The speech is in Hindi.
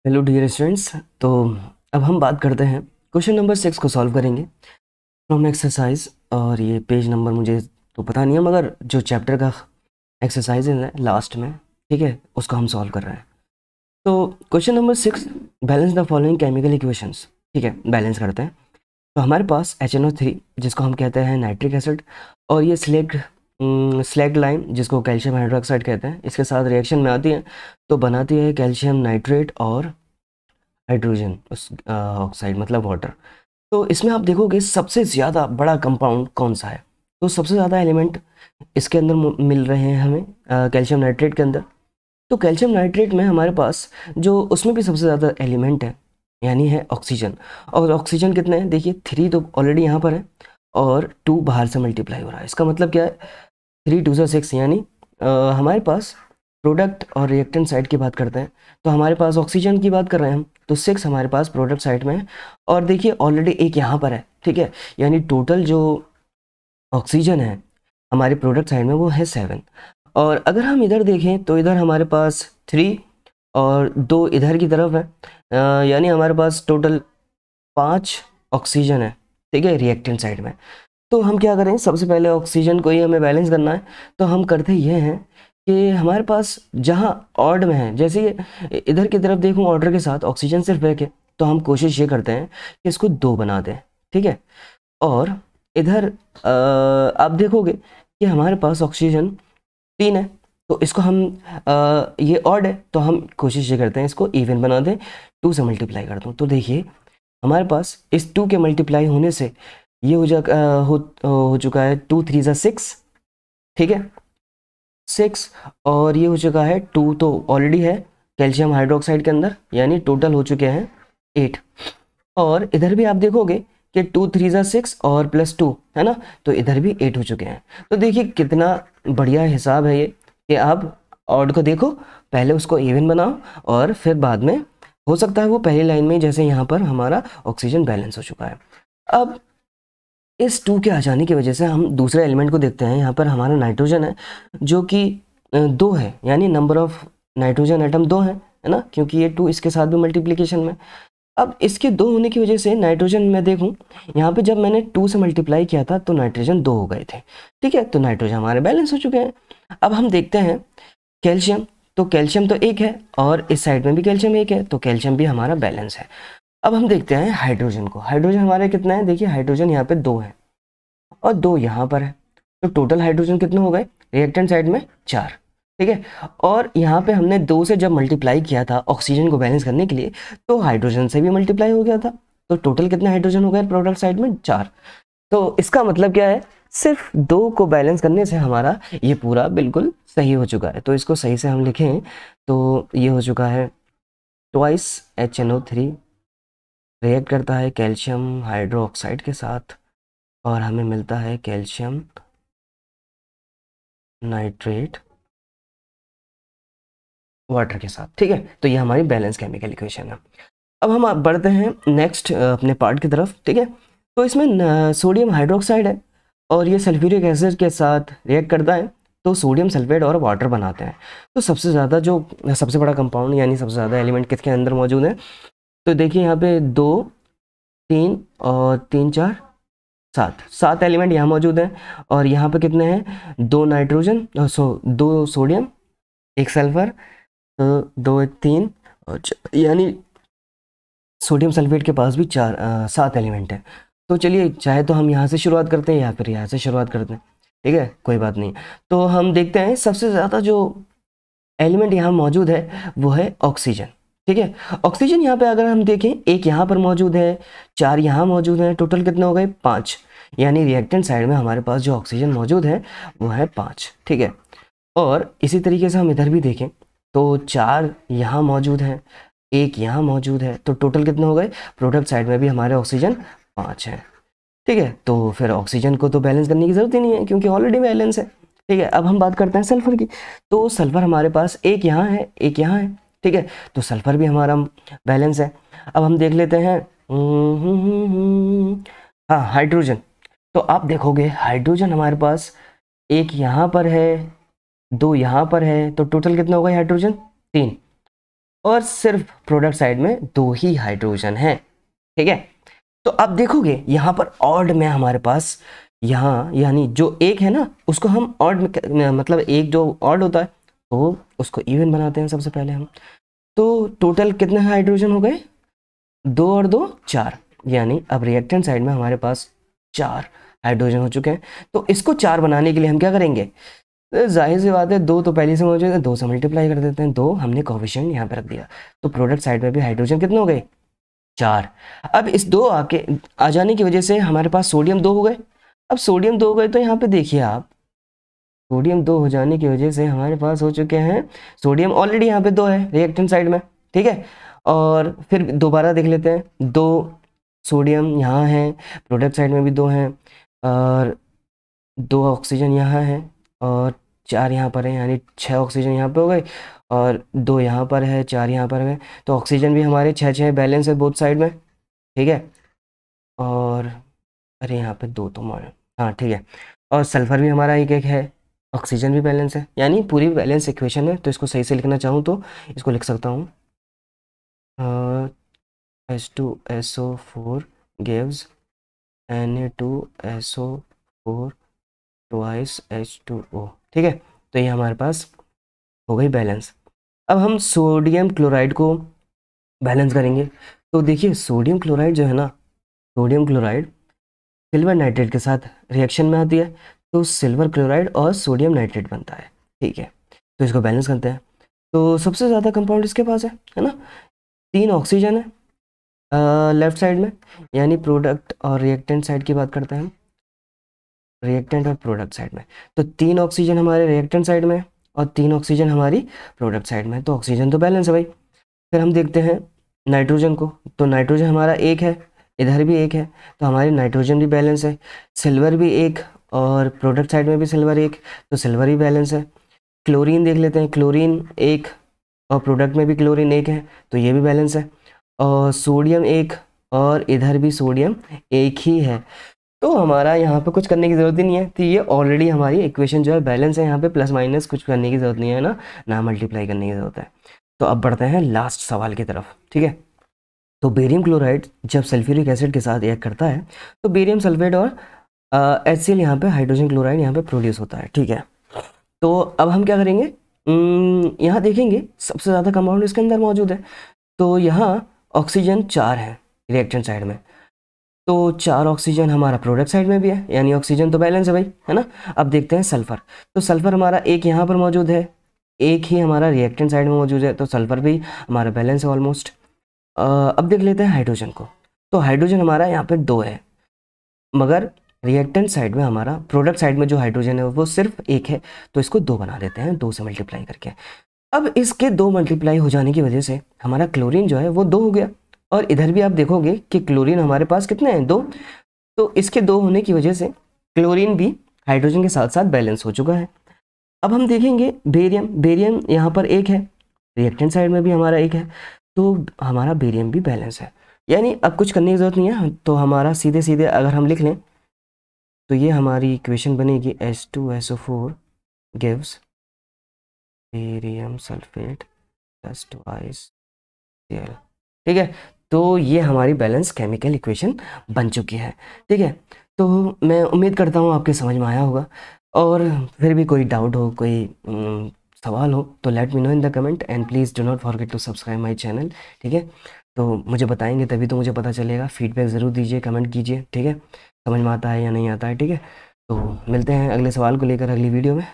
Hello dear students. तो अब हम बात करते हैं क्वेश्चन नंबर 6 को सॉल्व करेंगे फ्रॉम एक्सरसाइज। और ये पेज नंबर मुझे तो पता नहीं है, मगर जो चैप्टर का एक्सरसाइज है लास्ट में, ठीक है, उसको हम सॉल्व कर रहे हैं। तो question number 6, balance the following chemical equations. ठीक है, बैलेंस करते हैं। तो हमारे पास HNO3 जिसको हम कहते हैं नाइट्रिक एसिड, और ये स्लैग लाइम जिसको कैल्शियम हाइड्रोक्साइड कहते हैं, इसके साथ रिएक्शन में आती है तो बनाती है कैल्शियम नाइट्रेट और हाइड्रोजन उस ऑक्साइड, मतलब वाटर। तो इसमें आप देखोगे सबसे ज़्यादा बड़ा कंपाउंड कौन सा है। तो सबसे ज़्यादा एलिमेंट इसके अंदर मिल रहे हैं हमें कैल्शियम नाइट्रेट के अंदर। तो कैल्शियम नाइट्रेट में हमारे पास जो उसमें भी सबसे ज़्यादा एलिमेंट है, यानी है ऑक्सीजन। और ऑक्सीजन कितने हैं, देखिए 3 तो ऑलरेडी यहाँ पर है और 2 बाहर से मल्टीप्लाई हो रहा है। इसका मतलब क्या है, 3 2 6, यानी हमारे पास प्रोडक्ट और रिएक्टेंट साइड की बात करते हैं तो हमारे पास ऑक्सीजन की बात कर रहे हैं हम, तो 6 हमारे पास प्रोडक्ट साइड में है। और देखिए ऑलरेडी एक यहाँ पर है, ठीक है, यानी टोटल जो ऑक्सीजन है हमारे प्रोडक्ट साइड में वो है 7। और अगर हम इधर देखें तो इधर हमारे पास 3 और 2 इधर की तरफ है, यानी हमारे पास टोटल 5 ऑक्सीजन है, ठीक है, रिएक्टेंट साइड में। तो हम क्या करें, सबसे पहले ऑक्सीजन को ही हमें बैलेंस करना है। तो हम करते ये हैं कि हमारे पास जहाँ ऑड में है, जैसे इधर की तरफ देखूँ ऑर्डर के साथ ऑक्सीजन सिर्फ एक है, तो हम कोशिश ये करते हैं कि इसको 2 बना दें, ठीक है। और इधर आप देखोगे कि हमारे पास ऑक्सीजन 3 है, तो इसको हम ये ऑड है तो हम कोशिश ये करते हैं इसको इवन बना दें, 2 से मल्टीप्लाई कर दूँ। तो देखिए हमारे पास इस 2 के मल्टीप्लाई होने से ये हो चुका है 2 3 ज़ा 6, ठीक है, 6। और ये हो चुका है 2 तो ऑलरेडी है कैल्शियम हाइड्रोक्साइड के अंदर, यानी टोटल हो चुके हैं 8। और इधर भी आप देखोगे कि 2 3 ज़ा 6 और +2 है ना, तो इधर भी 8 हो चुके हैं। तो देखिए कितना बढ़िया हिसाब है ये कि आप ऑड को देखो, पहले उसको इवन बनाओ और फिर बाद में हो सकता है वो पहली लाइन में, जैसे यहाँ पर हमारा ऑक्सीजन बैलेंस हो चुका है। अब इस 2 के आ जाने की वजह से हम दूसरे एलिमेंट को देखते हैं। यहाँ पर हमारा नाइट्रोजन है जो कि 2 है, यानी नंबर ऑफ नाइट्रोजन एटम 2 है ना, क्योंकि ये 2 इसके साथ भी मल्टीप्लिकेशन में। अब इसके 2 होने की वजह से नाइट्रोजन में देखूं, यहाँ पे जब मैंने 2 से मल्टीप्लाई किया था तो नाइट्रोजन 2 हो गए थे, ठीक है, तो नाइट्रोजन हमारे बैलेंस हो चुके हैं। अब हम देखते हैं कैल्शियम, तो कैल्शियम तो 1 है और इस साइड में भी कैल्शियम 1 है, तो कैल्शियम भी हमारा बैलेंस है। अब हम देखते हैं हाइड्रोजन को। हाइड्रोजन हमारे कितना है, देखिए हाइड्रोजन यहाँ पे 2 है और 2 यहाँ पर है, तो टोटल हाइड्रोजन कितने हो गए रिएक्टेंट साइड में 4, ठीक है। और यहाँ पे हमने 2 से जब मल्टीप्लाई किया था ऑक्सीजन को बैलेंस करने के लिए, तो हाइड्रोजन से भी मल्टीप्लाई हो गया था, तो टोटल कितने हाइड्रोजन हो गए प्रोडक्ट साइड में 4। तो इसका मतलब क्या है, सिर्फ 2 को बैलेंस करने से हमारा ये पूरा बिल्कुल सही हो चुका है। तो इसको सही से हम लिखें तो ये हो चुका है ट्वाइस HNO3 रिएक्ट करता है कैल्शियम हाइड्रोक्साइड के साथ और हमें मिलता है कैल्शियम नाइट्रेट वाटर के साथ, ठीक है। तो ये हमारी बैलेंस केमिकल इक्वेशन है। अब हम बढ़ते हैं नेक्स्ट अपने पार्ट की तरफ, ठीक है। तो इसमें सोडियम हाइड्रोक्साइड है और ये सल्फ्यूरिक एसिड के साथ रिएक्ट करता है तो सोडियम सल्फेट और वाटर बनाते हैं। तो सबसे बड़ा कंपाउंड यानी सबसे ज़्यादा एलिमेंट किसके अंदर मौजूद है, तो देखिए यहाँ पे 2 3 और 3 4 7 एलिमेंट यहाँ मौजूद हैं। और यहाँ पे कितने हैं, 2 नाइट्रोजन, 2 सोडियम, 1 सल्फर, तो 2 1 3 और यानी सोडियम सल्फेट के पास भी 7 एलिमेंट हैं। तो चलिए चाहे तो हम यहाँ से शुरुआत करते हैं या फिर यहाँ से शुरुआत करते हैं, ठीक है, कोई बात नहीं। तो हम देखते हैं सबसे ज़्यादा जो एलिमेंट यहाँ मौजूद है वो है ऑक्सीजन, ठीक है। ऑक्सीजन यहाँ पे अगर हम देखें, एक यहाँ पर मौजूद है, 4 यहाँ मौजूद हैं, टोटल कितने हो गए 5, यानी रिएक्टेंट साइड में हमारे पास जो ऑक्सीजन मौजूद है वो है 5, ठीक है। और इसी तरीके से हम इधर भी देखें तो 4 यहाँ मौजूद हैं, 1 यहाँ मौजूद है, तो टोटल कितने हो गए, प्रोडक्ट साइड में भी हमारे ऑक्सीजन 5 है, ठीक है। तो फिर ऑक्सीजन को तो बैलेंस करने की ज़रूरत ही नहीं है क्योंकि ऑलरेडी बैलेंस है, ठीक है। अब हम बात करते हैं सल्फर की। तो सल्फर हमारे पास एक यहाँ है, एक यहाँ है, ठीक है, तो सल्फर भी हमारा बैलेंस है। अब हम देख लेते हैं हाँ हाइड्रोजन। तो आप देखोगे हाइड्रोजन हमारे पास एक यहाँ पर है, 2 यहाँ पर है, तो टोटल कितना होगा हाइड्रोजन 3। और सिर्फ प्रोडक्ट साइड में 2 ही हाइड्रोजन है। ठीक है, तो अब देखोगे यहाँ पर ऑड में हमारे पास यहाँ यानी जो एक है ना उसको हम ऑड में मतलब एक जो ऑड होता है तो उसको इवन बनाते हैं सबसे पहले हम। तो टोटल कितने हाइड्रोजन हो गए, 2 और 2 4, यानी अब रिएक्टेंट साइड में हमारे पास 4 हाइड्रोजन हो चुके हैं। तो इसको 4 बनाने के लिए हम क्या करेंगे, जाहिर सी बात है 2 तो पहले से मौजूद है, 2 से मल्टीप्लाई कर देते हैं, 2 हमने कोएफिशिएंट यहाँ पे रख दिया। तो प्रोडक्ट साइड में भी हाइड्रोजन कितने हो गए, 4। अब इस 2 आके आ जाने की वजह से हमारे पास सोडियम 2 हो गए। अब सोडियम 2 हो गए तो यहाँ पे देखिए आप, सोडियम 2 हो जाने की वजह से हमारे पास हो चुके हैं, सोडियम ऑलरेडी यहाँ पे 2 है रिएक्टेंट साइड में। ठीक है, और फिर दोबारा देख लेते हैं, 2 सोडियम यहाँ है, प्रोडक्ट साइड में भी 2 हैं, और 2 ऑक्सीजन यहाँ है, और 4 यहाँ पर है, यानी 6 ऑक्सीजन यहाँ पे हो गए, और 2 यहाँ पर है, 4 यहाँ पर है। तो ऑक्सीजन भी हमारे 6 बैलेंस है बोथ साइड में। ठीक है, और अरे यहाँ पे 2 तो हाँ ठीक है, और सल्फर भी हमारा एक एक है, ऑक्सीजन भी बैलेंस है, यानी पूरी बैलेंस इक्वेशन है। तो इसको सही से लिखना चाहूँ तो इसको लिख सकता हूँ, H2SO4 gives Na2SO4 twice H2O। ठीक है, तो ये हमारे पास हो गई बैलेंस। अब हम सोडियम क्लोराइड को बैलेंस करेंगे। तो देखिए सोडियम क्लोराइड जो है ना, सोडियम क्लोराइड सिल्वर नाइट्रेट के साथ रिएक्शन में आती है, तो सिल्वर क्लोराइड और सोडियम नाइट्रेट बनता है। ठीक है, तो इसको बैलेंस करते हैं। तो सबसे ज़्यादा कंपाउंड इसके पास है ना, 3 ऑक्सीजन है लेफ्ट साइड में, यानी प्रोडक्ट और रिएक्टेंट साइड की बात करते हैं हम, रिएक्टेंट और प्रोडक्ट साइड में। तो 3 ऑक्सीजन हमारे रिएक्टेंट साइड में और 3 ऑक्सीजन हमारी प्रोडक्ट साइड में, तो ऑक्सीजन तो बैलेंस है भाई। फिर हम देखते हैं नाइट्रोजन को, तो नाइट्रोजन हमारा एक है, इधर भी एक है, तो हमारी नाइट्रोजन भी बैलेंस है। सिल्वर भी एक, और प्रोडक्ट साइड में भी सिल्वर एक, तो सिल्वर भी बैलेंस है। क्लोरीन देख लेते हैं, क्लोरीन एक और प्रोडक्ट में भी क्लोरीन एक है, तो ये भी बैलेंस है। और सोडियम एक, और इधर भी सोडियम एक ही है, तो हमारा यहाँ पे कुछ करने की ज़रूरत ही नहीं है। तो ये ऑलरेडी हमारी इक्वेशन जो है बैलेंस है, यहाँ पे प्लस माइनस कुछ करने की ज़रूरत नहीं है ना मल्टीप्लाई करने की ज़रूरत है। तो अब बढ़ते हैं लास्ट सवाल की तरफ। ठीक है, तो बेरियम क्लोराइड जब सल्फ्यूरिक एसिड के साथ रिएक्ट करता है तो बेरियम सल्फेट और HCl यहाँ पे हाइड्रोजन क्लोराइड यहाँ पे प्रोड्यूस होता है। ठीक है, तो अब हम क्या करेंगे, यहाँ देखेंगे सबसे ज़्यादा कंपाउंड इसके अंदर मौजूद है। तो यहाँ ऑक्सीजन 4 है रिएक्टेंट साइड में, तो 4 ऑक्सीजन हमारा प्रोडक्ट साइड में भी है, यानी ऑक्सीजन तो बैलेंस है भाई, है ना। अब देखते हैं सल्फर, तो सल्फर हमारा एक यहाँ पर मौजूद है, एक ही हमारा रिएक्टेंट साइड में मौजूद है, तो सल्फर भी हमारा बैलेंस है ऑलमोस्ट। अब देख लेते हैं हाइड्रोजन को, तो हाइड्रोजन हमारा यहाँ पे 2 है, मगर रिएक्टेंट साइड में हमारा प्रोडक्ट साइड में जो हाइड्रोजन है वो सिर्फ एक है, तो इसको 2 बना देते हैं 2 से मल्टीप्लाई करके। अब इसके 2 मल्टीप्लाई हो जाने की वजह से हमारा क्लोरीन जो है वो 2 हो गया, और इधर भी आप देखोगे कि क्लोरीन हमारे पास कितने हैं, 2। तो इसके 2 होने की वजह से क्लोरीन भी हाइड्रोजन के साथ साथ बैलेंस हो चुका है। अब हम देखेंगे बेरियम, बेरियम यहाँ पर एक है, रिएक्टेंट साइड में भी हमारा एक है, तो हमारा बेरियम भी बैलेंस है, यानी अब कुछ करने की ज़रूरत नहीं है। तो हमारा सीधे सीधे अगर हम लिख लें तो ये हमारी इक्वेशन बनेगी H2SO4 gives barium sulphate plus twice Cl। ठीक है, तो ये हमारी बैलेंस केमिकल इक्वेशन बन चुकी है। ठीक है, तो मैं उम्मीद करता हूँ आपके समझ में आया होगा, और फिर भी कोई डाउट हो, कोई सवाल हो तो let me know in the comment, and please do not forget to subscribe my channel. ठीक है, तो मुझे बताएंगे तभी तो मुझे पता चलेगा, फीडबैक ज़रूर दीजिए, कमेंट कीजिए। ठीक है, समझ में आता है या नहीं आता है। ठीक है, तो मिलते हैं अगले सवाल को लेकर अगली वीडियो में।